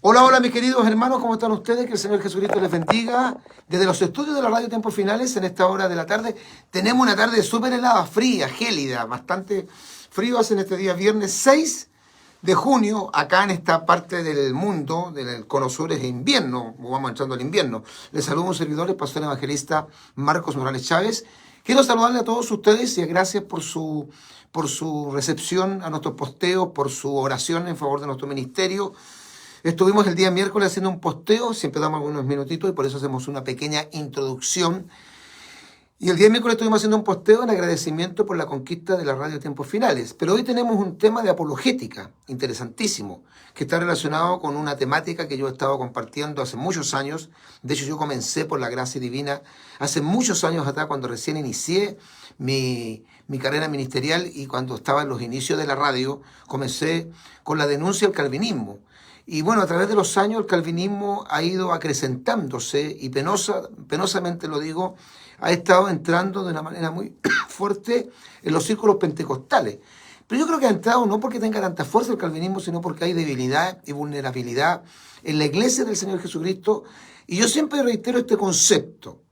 Hola, hola mis queridos hermanos, ¿cómo están ustedes? Que el Señor Jesucristo les bendiga. Desde los estudios de la radio Tiempos Finales, en esta hora de la tarde, tenemos una tarde súper helada, fría, gélida, bastante frío hace en este día viernes 6 de junio, acá en esta parte del mundo, del Cono Sur es invierno, vamos entrando al invierno. Les saludo a un servidor, el pastor evangelista Marcos Morales Chávez. Quiero saludarle a todos ustedes y gracias por su recepción a nuestros posteos, por su oración en favor de nuestro ministerio. Estuvimos el día miércoles haciendo un posteo, siempre damos algunos minutitos y por eso hacemos una pequeña introducción. Y el día miércoles estuvimos haciendo un posteo en agradecimiento por la conquista de la radio Tiempos Finales. Pero hoy tenemos un tema de apologética interesantísimo, que está relacionado con una temática que yo he estado compartiendo hace muchos años. De hecho, yo comencé por la gracia divina hace muchos años atrás, cuando recién inicié mi carrera ministerial y cuando estaba en los inicios de la radio, comencé con la denuncia al calvinismo. Y bueno, a través de los años el calvinismo ha ido acrecentándose y penosamente lo digo, ha estado entrando de una manera muy fuerte en los círculos pentecostales. Pero yo creo que ha entrado no porque tenga tanta fuerza el calvinismo, sino porque hay debilidad y vulnerabilidad en la iglesia del Señor Jesucristo. Y yo siempre reitero este concepto.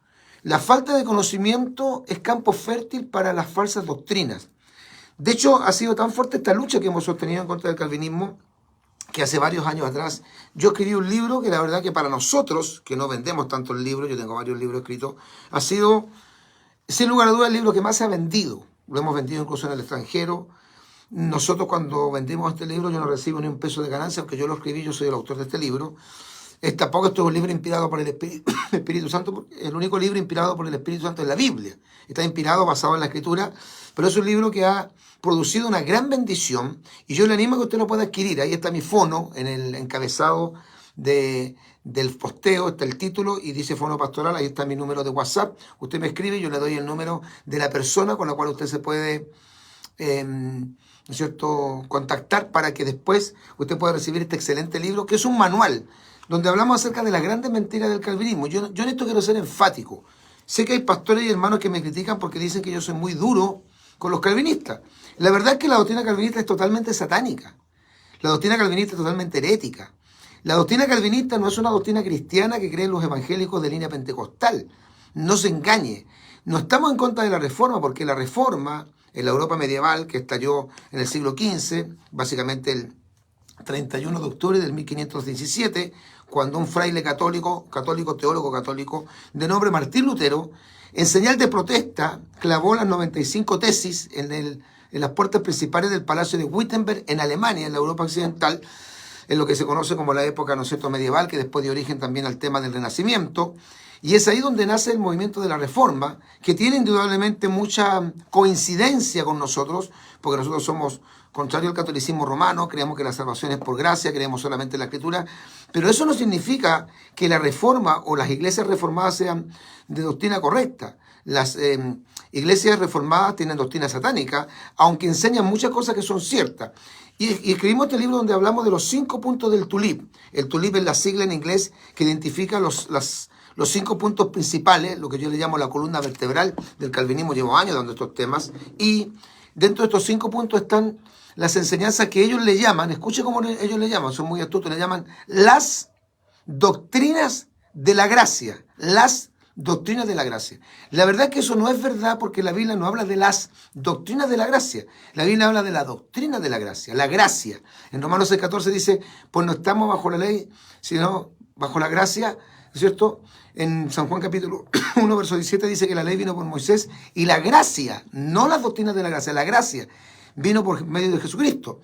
La falta de conocimiento es campo fértil para las falsas doctrinas. De hecho, ha sido tan fuerte esta lucha que hemos sostenido en contra del calvinismo, que hace varios años atrás yo escribí un libro que la verdad que para nosotros, que no vendemos tanto el libro, yo tengo varios libros escritos, ha sido, sin lugar a dudas, el libro que más se ha vendido. Lo hemos vendido incluso en el extranjero. Nosotros cuando vendimos este libro yo no recibo ni un peso de ganancia, aunque yo lo escribí, yo soy el autor de este libro. Tampoco esto es un libro inspirado por el Espíritu Santo, porque el único libro inspirado por el Espíritu Santo es la Biblia. Está inspirado, basado en la Escritura, pero es un libro que ha producido una gran bendición y yo le animo a que usted lo pueda adquirir. Ahí está mi fono en el encabezado del posteo, está el título y dice fono pastoral, ahí está mi número de WhatsApp. Usted me escribe y yo le doy el número de la persona con la cual usted se puede ¿no es cierto?, contactar para que después usted pueda recibir este excelente libro, que es un manual donde hablamos acerca de las grandes mentiras del calvinismo. Yo en esto quiero ser enfático. Sé que hay pastores y hermanos que me critican porque dicen que yo soy muy duro con los calvinistas. La verdad es que la doctrina calvinista es totalmente satánica. La doctrina calvinista es totalmente herética. La doctrina calvinista no es una doctrina cristiana que creen los evangélicos de línea pentecostal. No se engañe. No estamos en contra de la reforma, porque la reforma en la Europa medieval, que estalló en el siglo XV, básicamente el 31 de octubre del 1517, cuando un fraile católico, teólogo católico, de nombre Martín Lutero, en señal de protesta, clavó las 95 tesis en las puertas principales del Palacio de Wittenberg, en Alemania, en la Europa occidental, en lo que se conoce como la época, ¿no es cierto?, medieval, que después dio origen también al tema del Renacimiento. Y es ahí donde nace el movimiento de la Reforma, que tiene indudablemente mucha coincidencia con nosotros, porque nosotros somos contrario al catolicismo romano, creemos que la salvación es por gracia, creemos solamente en la Escritura, pero eso no significa que la Reforma o las iglesias reformadas sean de doctrina correcta. Las iglesias reformadas tienen doctrina satánica, aunque enseñan muchas cosas que son ciertas. Y escribimos este libro donde hablamos de los 5 puntos del tulip. El tulip es la sigla en inglés que identifica los 5 puntos principales, lo que yo le llamo la columna vertebral del calvinismo. Llevo años dando estos temas. Y dentro de estos 5 puntos están las enseñanzas que ellos le llaman, escuche cómo ellos le llaman, son muy astutos, le llaman las doctrinas de la gracia. Las doctrinas de la gracia. La verdad es que eso no es verdad, porque la Biblia no habla de las doctrinas de la gracia. La Biblia habla de la doctrina de la gracia, la gracia. En Romanos 6:14 dice, pues no estamos bajo la ley, sino bajo la gracia, ¿cierto? En San Juan capítulo 1, verso 17 dice que la ley vino por Moisés y la gracia, no las doctrinas de la gracia, la gracia vino por medio de Jesucristo.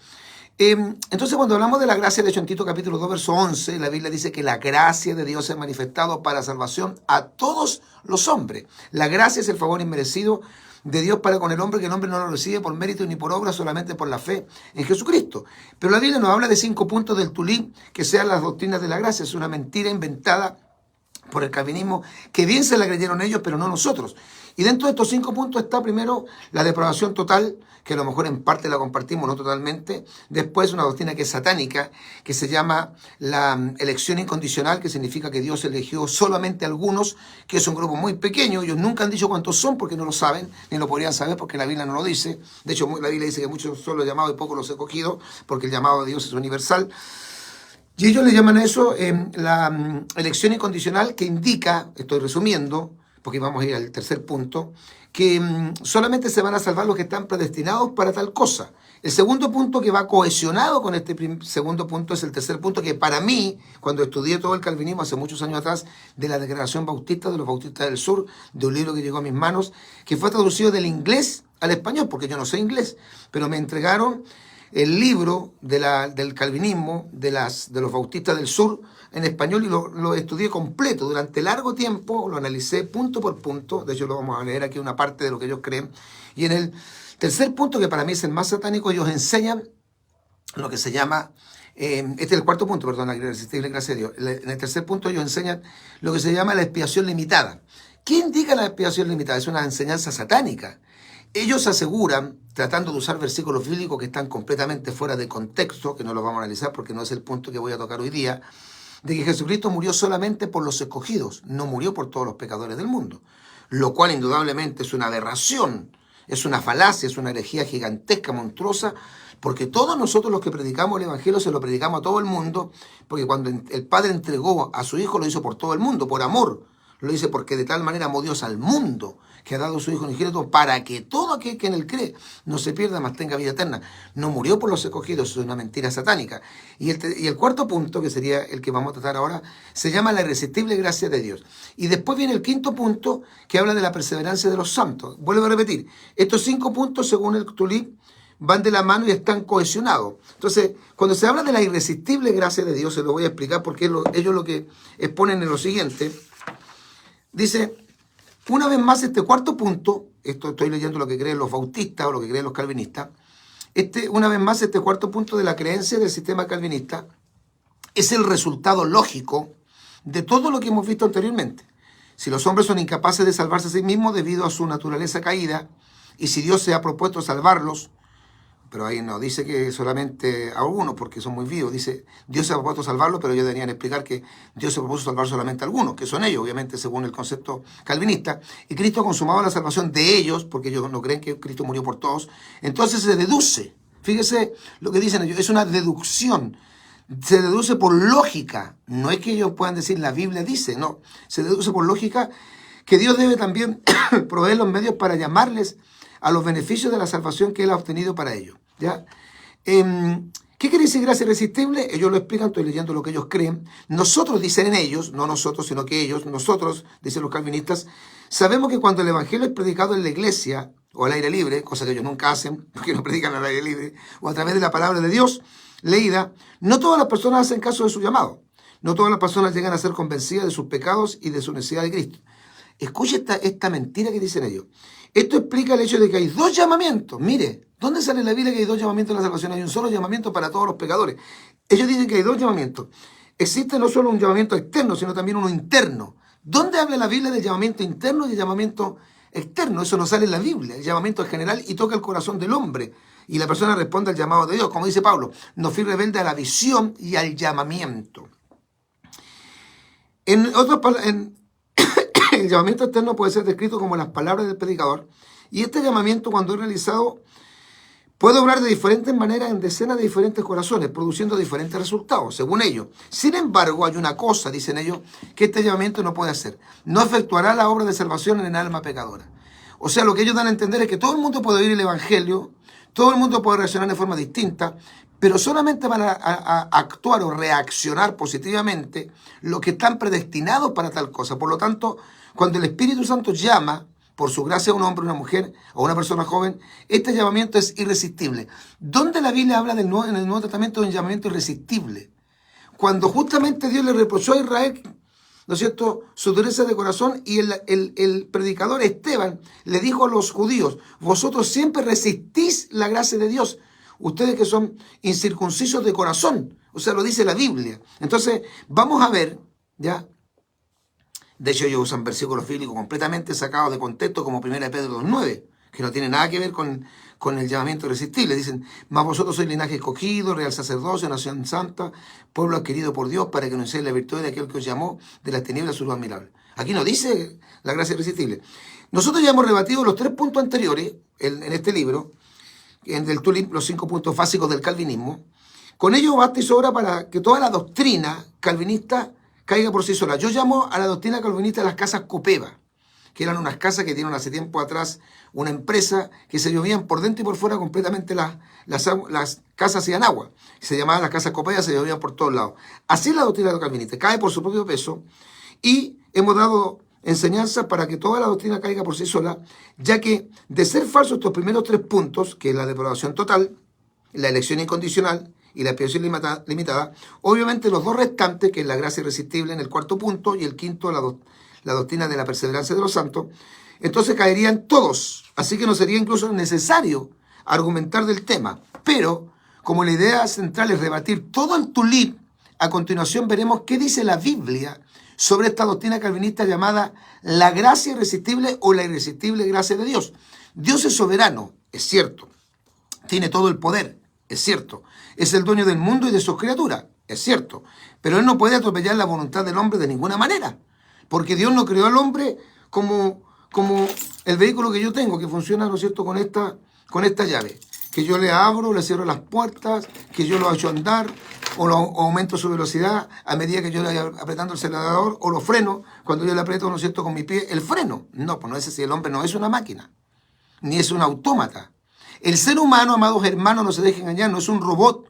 Entonces cuando hablamos de la gracia, de hecho en Tito capítulo 2, verso 11, la Biblia dice que la gracia de Dios se ha manifestado para salvación a todos los hombres. La gracia es el favor inmerecido de Dios para con el hombre, que el hombre no lo recibe por mérito ni por obra, solamente por la fe en Jesucristo. Pero la Biblia nos habla de 5 puntos del tulip que sean las doctrinas de la gracia. Es una mentira inventada por el calvinismo, que bien se la creyeron ellos, pero no nosotros. Y dentro de estos 5 puntos está primero la depravación total, que a lo mejor en parte la compartimos, no totalmente. Después una doctrina que es satánica, que se llama la elección incondicional, que significa que Dios eligió solamente a algunos, que es un grupo muy pequeño. Ellos nunca han dicho cuántos son porque no lo saben, ni lo podrían saber porque la Biblia no lo dice. De hecho, la Biblia dice que muchos son los llamados y pocos los escogidos, porque el llamado de Dios es universal. Y ellos le llaman a eso la elección incondicional, que indica, estoy resumiendo, porque vamos a ir al tercer punto, que solamente se van a salvar los que están predestinados para tal cosa. El segundo punto que va cohesionado con este segundo punto es el tercer punto, que para mí, cuando estudié todo el calvinismo hace muchos años atrás, de la Declaración Bautista, de los Bautistas del Sur, de un libro que llegó a mis manos, que fue traducido del inglés al español, porque yo no sé inglés, pero me entregaron el libro del calvinismo de los Bautistas del Sur en español y lo estudié completo durante largo tiempo, lo analicé punto por punto. De hecho lo vamos a leer aquí una parte de lo que ellos creen. Y en el tercer punto, que para mí es el más satánico, ellos enseñan lo que se llama, este es el cuarto punto, perdón, la irresistible gracia de Dios. En el tercer punto ellos enseñan lo que se llama la expiación limitada. ¿Qué indica la expiación limitada? Es una enseñanza satánica. Ellos aseguran, tratando de usar versículos bíblicos que están completamente fuera de contexto, que no los vamos a analizar porque no es el punto que voy a tocar hoy día, de que Jesucristo murió solamente por los escogidos, no murió por todos los pecadores del mundo, lo cual indudablemente es una aberración, es una falacia, es una herejía gigantesca, monstruosa, porque todos nosotros los que predicamos el Evangelio se lo predicamos a todo el mundo, porque cuando el Padre entregó a su Hijo lo hizo por todo el mundo, por amor. Lo dice porque de tal manera amó Dios al mundo, que ha dado a su Hijo unigénito, para que todo aquel que en él cree no se pierda, mas tenga vida eterna. No murió por los escogidos, es una mentira satánica. Y el cuarto punto, que sería el que vamos a tratar ahora, se llama la irresistible gracia de Dios. Y después viene el quinto punto, que habla de la perseverancia de los santos. Vuelvo a repetir, estos 5 puntos, según el Tulip, van de la mano y están cohesionados. Entonces, cuando se habla de la irresistible gracia de Dios, se lo voy a explicar porque ellos lo que exponen es lo siguiente. Dice, una vez más, este cuarto punto, esto estoy leyendo lo que creen los bautistas o lo que creen los calvinistas, una vez más, este cuarto punto de la creencia del sistema calvinista es el resultado lógico de todo lo que hemos visto anteriormente. Si los hombres son incapaces de salvarse a sí mismos debido a su naturaleza caída, y si Dios se ha propuesto salvarlos, pero ahí no dice que solamente a algunos, porque son muy vivos. Dice, Dios se ha propuesto salvarlos, pero ellos deberían explicar que Dios se propuso salvar solamente a algunos, que son ellos, obviamente, según el concepto calvinista. Y Cristo ha consumado la salvación de ellos, porque ellos no creen que Cristo murió por todos. Entonces se deduce, fíjese lo que dicen ellos, es una deducción. Se deduce por lógica. No es que ellos puedan decir la Biblia dice, no. Se deduce por lógica que Dios debe también proveer los medios para llamarles a los beneficios de la salvación que Él ha obtenido para ellos. ¿Ya? ¿Qué quiere decir gracia irresistible? Ellos lo explican, estoy leyendo lo que ellos creen. Nosotros, dicen ellos, no nosotros, sino que ellos, nosotros, dicen los calvinistas, sabemos que cuando el Evangelio es predicado en la iglesia o al aire libre, cosa que ellos nunca hacen, porque no predican al aire libre, o a través de la palabra de Dios leída, no todas las personas hacen caso de su llamado. No todas las personas llegan a ser convencidas de sus pecados y de su necesidad de Cristo. Escuche esta mentira que dicen ellos. Esto explica el hecho de que hay 2 llamamientos. Mire, ¿dónde sale en la Biblia que hay 2 llamamientos en la salvación? Hay un solo llamamiento para todos los pecadores. Ellos dicen que hay 2 llamamientos. Existe no solo un llamamiento externo, sino también uno interno. ¿Dónde habla la Biblia del llamamiento interno y del llamamiento externo? Eso no sale en la Biblia. El llamamiento es general y toca el corazón del hombre. Y la persona responde al llamado de Dios. Como dice Pablo, no fui rebelde a la visión y al llamamiento. El llamamiento externo puede ser descrito como las palabras del predicador, y este llamamiento, cuando es realizado, puede obrar de diferentes maneras en decenas de diferentes corazones, produciendo diferentes resultados, según ellos. Sin embargo, hay una cosa, dicen ellos, que este llamamiento no puede hacer. No efectuará la obra de salvación en el alma pecadora. O sea, lo que ellos dan a entender es que todo el mundo puede oír el Evangelio, todo el mundo puede reaccionar de forma distinta, pero solamente van a actuar o reaccionar positivamente los que están predestinados para tal cosa. Por lo tanto, cuando el Espíritu Santo llama, por su gracia, a un hombre, una mujer o una persona joven, este llamamiento es irresistible. ¿Dónde la Biblia habla en el Nuevo Testamento de un llamamiento irresistible? Cuando justamente Dios le reprochó a Israel, ¿no es cierto?, su dureza de corazón, y el predicador Esteban le dijo a los judíos, vosotros siempre resistís la gracia de Dios, ustedes que son incircuncisos de corazón. O sea, lo dice la Biblia. Entonces, vamos a ver, ¿ya? De hecho, ellos usan versículos bíblicos completamente sacados de contexto, como 1 Pedro 2:9, que no tiene nada que ver con el llamamiento irresistible. Dicen, mas vosotros sois linaje escogido, real sacerdocio, nación santa, pueblo adquirido por Dios, para que anunciéis la virtud de aquel que os llamó de las tinieblas a su luz admirable. Aquí no dice la gracia irresistible. Nosotros ya hemos rebatido los 3 puntos anteriores en este libro, en el Tulip, los 5 puntos básicos del calvinismo, Con ello basta y sobra para que toda la doctrina calvinista caiga por sí sola. Yo llamo a la doctrina calvinista las casas Copeva, que eran unas casas que tienen hace tiempo atrás una empresa que se llovían por dentro y por fuera completamente las casas hacían agua. Se llamaban las casas Copeva, se llovían por todos lados. Así es la doctrina calvinista, cae por su propio peso y hemos dado enseñanzas para que toda la doctrina caiga por sí sola, ya que de ser falsos estos primeros 3 puntos, que es la depravación total, la elección incondicional y la expiación limitada, obviamente los 2 restantes, que es la gracia irresistible en el 4º punto y el 5º, la doctrina de la perseverancia de los santos, entonces caerían todos. Así que no sería incluso necesario argumentar del tema. Pero, como la idea central es rebatir todo el tulip, a continuación veremos qué dice la Biblia sobre esta doctrina calvinista llamada la gracia irresistible o la irresistible gracia de Dios. Dios es soberano, es cierto. Tiene todo el poder, es cierto. Es el dueño del mundo y de sus criaturas, es cierto. Pero Él no puede atropellar la voluntad del hombre de ninguna manera. Porque Dios no creó al hombre como el vehículo que yo tengo, que funciona, ¿no es cierto?, con esta llave. Que yo le abro, le cierro las puertas, que yo lo echo a andar, o aumento su velocidad a medida que yo le voy apretando el acelerador, o lo freno cuando yo le aprieto, ¿no es cierto?, con mi pie, el freno. No, pues no es así. El hombre no es una máquina, ni es un autómata. El ser humano, amados hermanos, no se dejen engañar, no es un robot,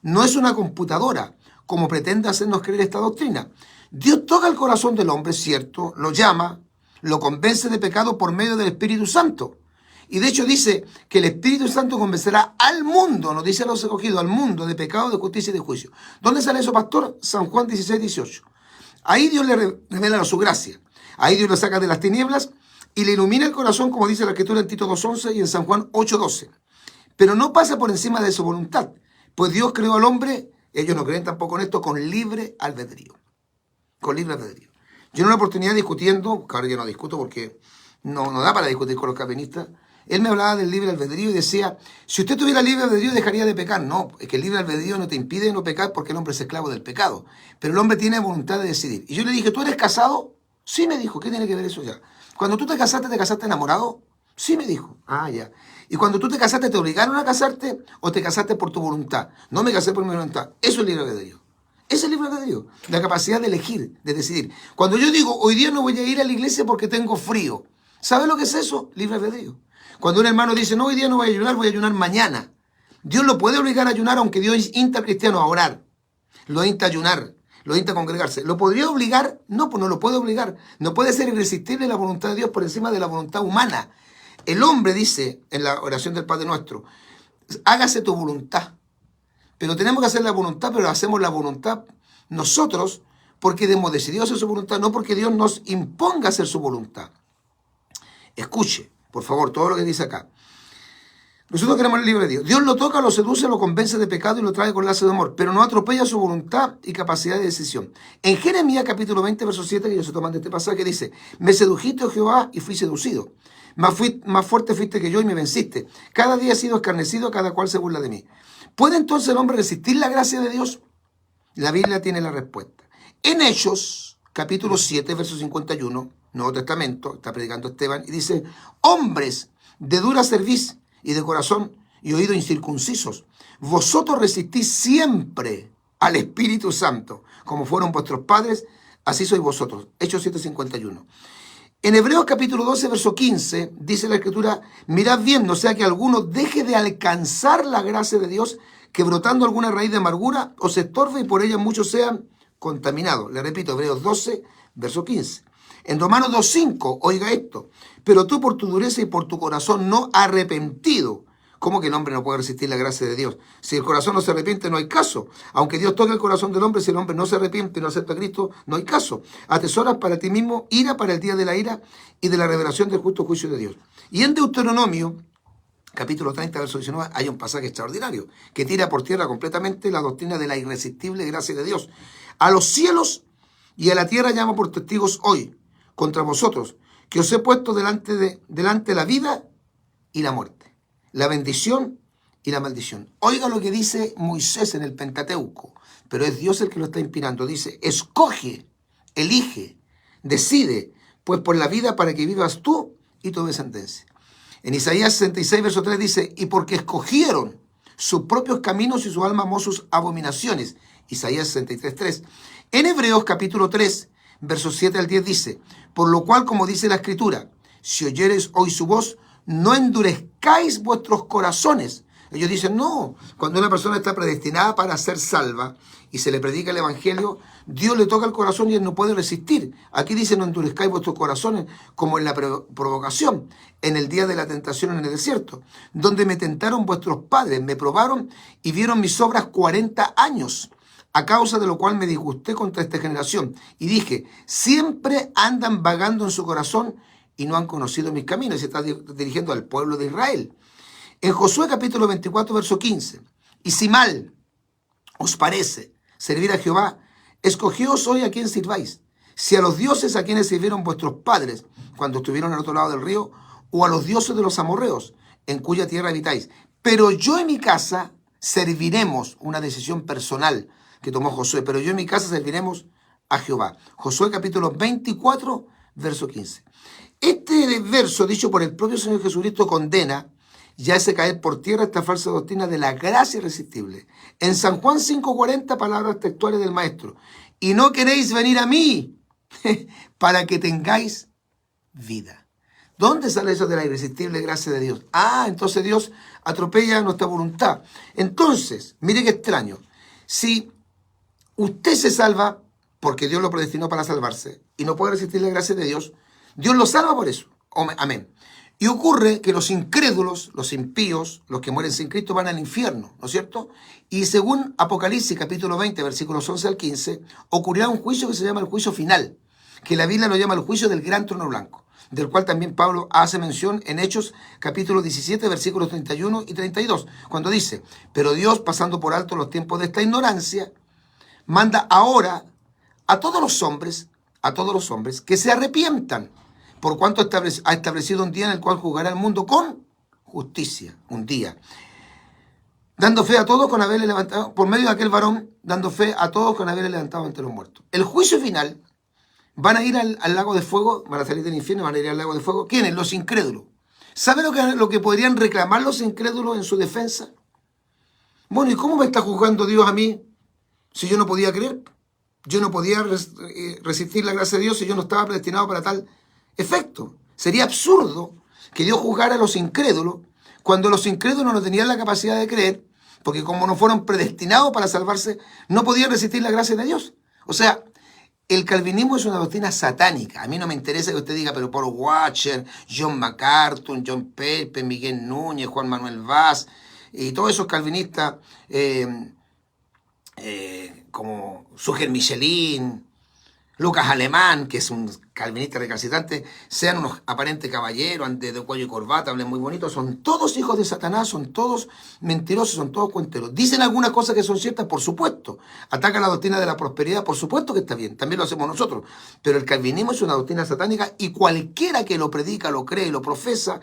no es una computadora, como pretende hacernos creer esta doctrina. Dios toca el corazón del hombre, cierto, lo llama, lo convence de pecado por medio del Espíritu Santo. Y de hecho dice que el Espíritu Santo convencerá al mundo, nos dice a los escogidos, al mundo de pecado, de justicia y de juicio. ¿Dónde sale eso, pastor? San Juan 16, 18. Ahí Dios le revela su gracia. Ahí Dios le saca de las tinieblas y le ilumina el corazón, como dice la Escritura en Tito 2:11 y en San Juan 8:12. Pero no pasa por encima de su voluntad, pues Dios creó al hombre, ellos no creen tampoco en esto, con libre albedrío. Con libre albedrío. Yo en una oportunidad discutiendo, claro, yo no discuto porque no da para discutir con los calvinistas, él me hablaba del libre albedrío y decía, si usted tuviera libre albedrío dejaría de pecar. No, es que el libre albedrío no te impide no pecar porque el hombre es esclavo del pecado. Pero el hombre tiene voluntad de decidir. Y yo le dije, ¿tú eres casado? Sí, me dijo. ¿Qué tiene que ver eso ya? Cuando tú te casaste enamorado? Sí, me dijo. Ah, ya. Y cuando tú te casaste, ¿te obligaron a casarte o te casaste por tu voluntad? No me casé por mi voluntad. Eso es libre albedrío. Ese es el libre albedrío. La capacidad de elegir, de decidir. Cuando yo digo, hoy día no voy a ir a la iglesia porque tengo frío. ¿Sabes lo que es eso? Libre albedrío. Cuando un hermano dice, no, hoy día no voy a ayunar mañana. Dios lo puede obligar a ayunar, aunque Dios insta al cristiano a orar. Lo insta a ayunar, lo insta a congregarse. ¿Lo podría obligar? No, pues no lo puede obligar. No puede ser irresistible la voluntad de Dios por encima de la voluntad humana. El hombre dice en la oración del Padre Nuestro, hágase tu voluntad. Pero tenemos que hacer la voluntad, pero hacemos la voluntad nosotros porque hemos decidido hacer su voluntad, no porque Dios nos imponga hacer su voluntad. Escuche, por favor, todo lo que dice acá. Nosotros queremos el libre de Dios. Dios lo toca, lo seduce, lo convence de pecado y lo trae con lazo de amor, pero no atropella su voluntad y capacidad de decisión. En Jeremías capítulo 20, verso 7, que ellos se toman de este pasaje, dice, me sedujiste, oh Jehová, y fui seducido. Más fuerte fuiste que yo y me venciste. Cada día he sido escarnecido, cada cual se burla de mí. ¿Puede entonces el hombre resistir la gracia de Dios? La Biblia tiene la respuesta. En Hechos, capítulo 7, verso 51, Nuevo Testamento, está predicando Esteban, y dice, hombres de dura cerviz y de corazón y oídos incircuncisos, vosotros resistís siempre al Espíritu Santo, como fueron vuestros padres, así sois vosotros. Hechos 7:51. En Hebreos capítulo 12, verso 15, dice la Escritura, mirad bien, no sea que alguno deje de alcanzar la gracia de Dios, que brotando alguna raíz de amargura os estorbe y por ella muchos sean contaminados. Le repito, Hebreos 12, verso 15. En Romanos 2:5, oiga esto, pero tú por tu dureza y por tu corazón no arrepentido. ¿Cómo que el hombre no puede resistir la gracia de Dios? Si el corazón no se arrepiente, no hay caso. Aunque Dios toque el corazón del hombre, si el hombre no se arrepiente y no acepta a Cristo, no hay caso. Atesoras para ti mismo ira para el día de la ira y de la revelación del justo juicio de Dios. Y en Deuteronomio, capítulo 30, verso 19, hay un pasaje extraordinario que tira por tierra completamente la doctrina de la irresistible gracia de Dios. A los cielos y a la tierra llamo por testigos hoy contra vosotros, que os he puesto delante la vida y la muerte, la bendición y la maldición. Oiga lo que dice Moisés en el Pentateuco, pero es Dios el que lo está inspirando. Dice, escoge, elige, decide, pues por la vida para que vivas tú y tu descendencia. En Isaías 66, verso 3 dice, y porque escogieron sus propios caminos y su alma amó sus abominaciones. Isaías 63:3. En Hebreos capítulo 3, versos 7 al 10 dice, por lo cual, como dice la Escritura, si oyereis hoy su voz, no endurezcáis vuestros corazones. Ellos dicen, no, cuando una persona está predestinada para ser salva y se le predica el Evangelio, Dios le toca el corazón y él no puede resistir. Aquí dice, no endurezcáis vuestros corazones como en la provocación, en el día de la tentación en el desierto, donde me tentaron vuestros padres, me probaron y vieron mis obras 40 años, a causa de lo cual me disgusté contra esta generación. Y dije, siempre andan vagando en su corazón y no han conocido mis caminos. Y se está dirigiendo al pueblo de Israel. En Josué capítulo 24, verso 15. Y si mal os parece servir a Jehová, escogíos hoy a quién sirváis. Si a los dioses a quienes sirvieron vuestros padres cuando estuvieron al otro lado del río, o a los dioses de los amorreos, en cuya tierra habitáis. Pero yo en mi casa serviremos, una decisión personal que tomó Josué, pero yo en mi casa serviremos a Jehová. Josué capítulo 24, verso 15. Este verso, dicho por el propio Señor Jesucristo, condena y hace caer por tierra esta falsa doctrina de la gracia irresistible. En San Juan 5:40, palabras textuales del Maestro. Y no queréis venir a mí para que tengáis vida. ¿Dónde sale eso de la irresistible gracia de Dios? Ah, entonces Dios atropella nuestra voluntad. Entonces, mire qué extraño. Si usted se salva porque Dios lo predestinó para salvarse y no puede resistir la gracia de Dios, Dios lo salva por eso. Amén. Y ocurre que los incrédulos, los impíos, los que mueren sin Cristo van al infierno, ¿no es cierto? Y según Apocalipsis capítulo 20, versículos 11 al 15, ocurrirá un juicio que se llama el juicio final, que la Biblia lo llama el juicio del gran trono blanco, del cual también Pablo hace mención en Hechos capítulo 17, versículos 31 y 32, cuando dice, pero Dios, pasando por alto los tiempos de esta ignorancia, manda ahora a todos los hombres que se arrepientan, por cuanto ha establecido un día en el cual juzgará al mundo con justicia, un día, dando fe a todos con haberle levantado, por medio de aquel varón, dando fe a todos con haberle levantado entre los muertos. El juicio final, van a ir al lago de fuego, van a salir del infierno, van a ir al lago de fuego. ¿Quiénes? Los incrédulos. ¿Saben lo que podrían reclamar los incrédulos en su defensa? Bueno, ¿y cómo me está juzgando Dios a mí si yo no podía creer? Yo no podía resistir la gracia de Dios si yo no estaba predestinado para tal efecto. Sería absurdo que Dios juzgara a los incrédulos cuando los incrédulos no tenían la capacidad de creer, porque como no fueron predestinados para salvarse, no podían resistir la gracia de Dios. O sea, el calvinismo es una doctrina satánica. A mí no me interesa que usted diga, pero Paul Washer, John MacArthur, John Pepe, Miguel Núñez, Juan Manuel Vaz, y todos esos calvinistas como Suger Michelin, Lucas Alemán, que es un calvinista recalcitrante, sean unos aparentes caballeros, antes de cuello y corbata, hablen muy bonito, son todos hijos de Satanás, son todos mentirosos, son todos cuenteros. Dicen algunas cosas que son ciertas, por supuesto. Atacan la doctrina de la prosperidad, por supuesto que está bien, también lo hacemos nosotros. Pero el calvinismo es una doctrina satánica y cualquiera que lo predica, lo cree y lo profesa,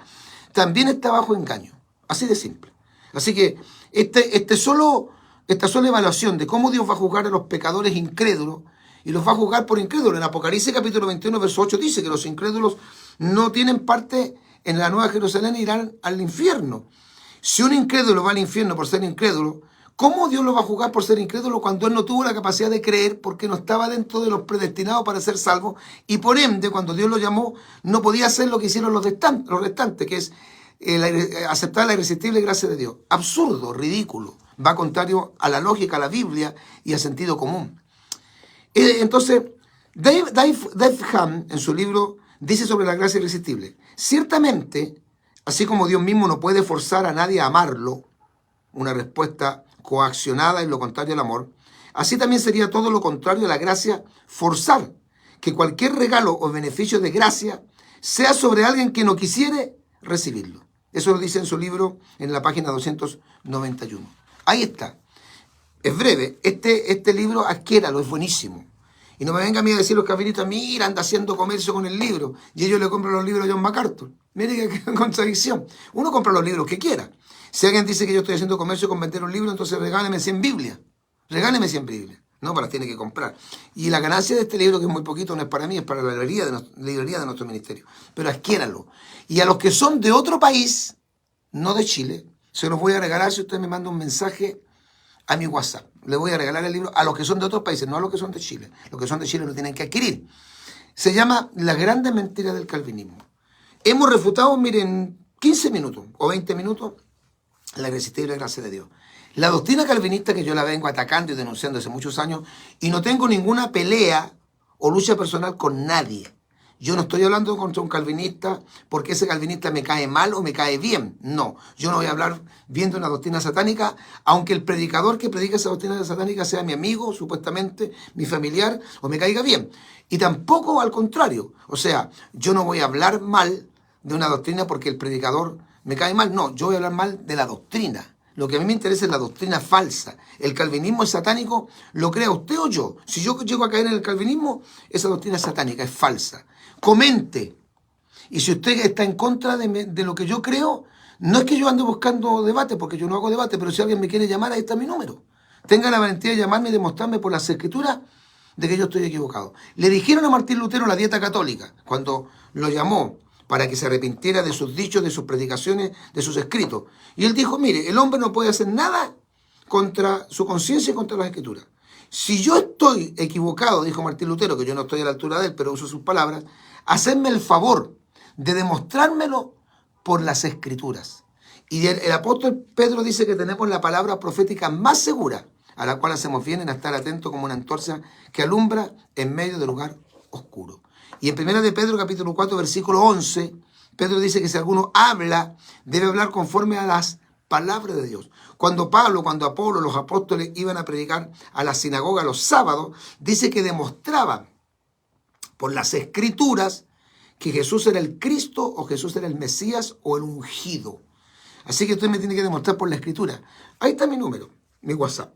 también está bajo engaño. Así de simple. Así que esta sola evaluación de cómo Dios va a juzgar a los pecadores incrédulos, y los va a juzgar por incrédulos. En Apocalipsis capítulo 21, verso 8 dice que los incrédulos no tienen parte en la Nueva Jerusalén e irán al infierno. Si un incrédulo va al infierno por ser incrédulo, ¿cómo Dios lo va a juzgar por ser incrédulo cuando él no tuvo la capacidad de creer porque no estaba dentro de los predestinados para ser salvo? Y por ende, cuando Dios lo llamó, no podía hacer lo que hicieron los restantes, que es aceptar la irresistible gracia de Dios. Absurdo, ridículo, va contrario a la lógica, a la Biblia y al sentido común. Entonces, Dave Ham, en su libro, dice sobre la gracia irresistible: ciertamente, así como Dios mismo no puede forzar a nadie a amarlo, una respuesta coaccionada y lo contrario al amor, así también sería todo lo contrario a la gracia forzar que cualquier regalo o beneficio de gracia sea sobre alguien que no quisiere recibirlo. Eso lo dice en su libro en la página 291. Ahí está. Es breve. Este libro, adquiéralo, es buenísimo. Y no me venga a mí a decir los calvinistas, mira, anda haciendo comercio con el libro. Y ellos le compran los libros a John MacArthur. Mire qué contradicción. Uno compra los libros que quiera. Si alguien dice que yo estoy haciendo comercio con vender un libro, entonces regáleme 100 Biblias. Regáleme 100 Biblias. No, para las tiene que comprar. Y la ganancia de este libro, que es muy poquito, no es para mí, es para la librería de nuestro ministerio. Pero adquiéralo. Y a los que son de otro país, no de Chile, Se los voy a regalar si usted me manda un mensaje a mi WhatsApp. Le voy a regalar el libro a los que son de otros países, no a los que son de Chile. Los que son de Chile lo tienen que adquirir. Se llama Las grandes mentiras del calvinismo. Hemos refutado, miren, 15 minutos o 20 minutos la irresistible gracia de Dios. La doctrina calvinista, que yo la vengo atacando y denunciando hace muchos años, y no tengo ninguna pelea o lucha personal con nadie. Yo no estoy hablando contra un calvinista porque ese calvinista me cae mal o me cae bien. No, yo no voy a hablar bien de una doctrina satánica, aunque el predicador que predica esa doctrina satánica sea mi amigo, supuestamente, mi familiar, o me caiga bien. Y tampoco al contrario. O sea, yo no voy a hablar mal de una doctrina porque el predicador me cae mal. No, yo voy a hablar mal de la doctrina. Lo que a mí me interesa es la doctrina falsa. El calvinismo es satánico, lo crea usted o yo. Si yo llego a caer en el calvinismo, esa doctrina es satánica, es falsa. Comente. Y si usted está en contra de lo que yo creo, no es que yo ande buscando debate, porque yo no hago debate, pero si alguien me quiere llamar, ahí está mi número. Tenga la valentía de llamarme y demostrarme por las escrituras de que yo estoy equivocado. Le dijeron a Martín Lutero la dieta católica, cuando lo llamó para que se arrepintiera de sus dichos, de sus predicaciones, de sus escritos. Y él dijo, mire, el hombre no puede hacer nada contra su conciencia y contra las escrituras. Si yo estoy equivocado, dijo Martín Lutero, que yo no estoy a la altura de él, pero uso sus palabras, hacedme el favor de demostrármelo por las escrituras. Y el apóstol Pedro dice que tenemos la palabra profética más segura, a la cual hacemos bien en estar atentos como una antorcha que alumbra en medio del lugar oscuro. Y en 1 de Pedro, capítulo 4, versículo 11, Pedro dice que si alguno habla, debe hablar conforme a las palabras de Dios. Cuando Pablo, cuando Apolo, los apóstoles iban a predicar a la sinagoga los sábados, dice que demostraban por las escrituras que Jesús era el Cristo o Jesús era el Mesías o el ungido. Así que usted me tiene que demostrar por la escritura. Ahí está mi número, mi WhatsApp.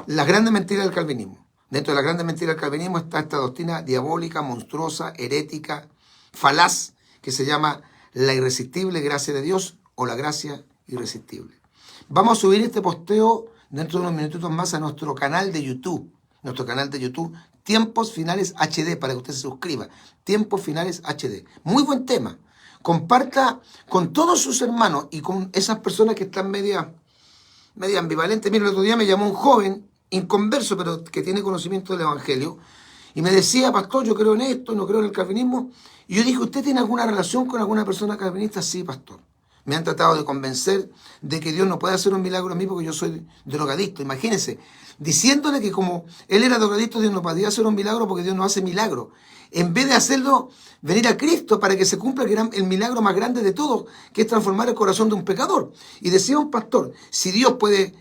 Las grandes mentiras del calvinismo. Dentro de las grandes mentiras del calvinismo está esta doctrina diabólica, monstruosa, herética, falaz, que se llama la irresistible gracia de Dios o la gracia irresistible. Vamos a subir este posteo dentro de unos minutitos más a nuestro canal de YouTube. Nuestro canal de YouTube, Tiempos Finales HD, para que usted se suscriba. Tiempos Finales HD. Muy buen tema. Comparta con todos sus hermanos y con esas personas que están media ambivalentes. Mira, el otro día me llamó un joven inconverso, pero que tiene conocimiento del Evangelio, y me decía, pastor, yo creo en esto, no creo en el calvinismo. Y yo dije, ¿usted tiene alguna relación con alguna persona calvinista? Sí, pastor. Me han tratado de convencer de que Dios no puede hacer un milagro a mí porque yo soy drogadicto. Imagínense, diciéndole que como él era drogadicto, Dios no podía hacer un milagro porque Dios no hace milagro. En vez de hacerlo, venir a Cristo para que se cumpla el milagro más grande de todos, que es transformar el corazón de un pecador. Y decía un pastor, si Dios puede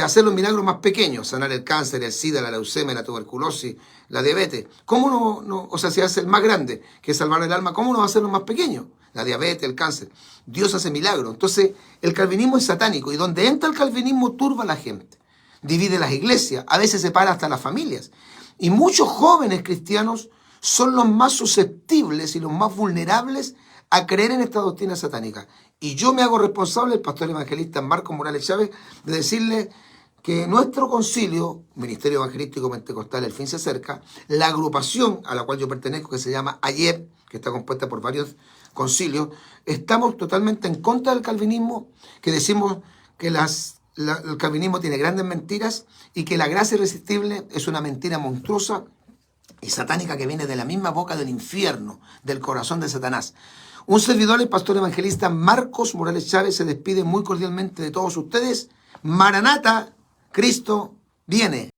hacer los milagros más pequeños, sanar el cáncer, el SIDA, la leucemia, la tuberculosis, la diabetes, ¿cómo no? O sea, si hace el más grande, que es salvar el alma, ¿cómo no va a hacer los más pequeños? La diabetes, el cáncer. Dios hace milagros. Entonces, el calvinismo es satánico, y donde entra el calvinismo turba a la gente, divide las iglesias, a veces separa hasta las familias. Y muchos jóvenes cristianos son los más susceptibles y los más vulnerables a creer en esta doctrina satánica. Y yo me hago responsable, el pastor evangelista Marcos Morales Chávez, de decirle que nuestro concilio, Ministerio Evangelístico Pentecostal, el fin se acerca, la agrupación a la cual yo pertenezco, que se llama AYEP, que está compuesta por varios concilios, estamos totalmente en contra del calvinismo, que decimos que el calvinismo tiene grandes mentiras y que la gracia irresistible es una mentira monstruosa y satánica que viene de la misma boca del infierno, del corazón de Satanás. Un servidor, el pastor evangelista Marcos Morales Chávez, se despide muy cordialmente de todos ustedes. Maranata, Cristo viene.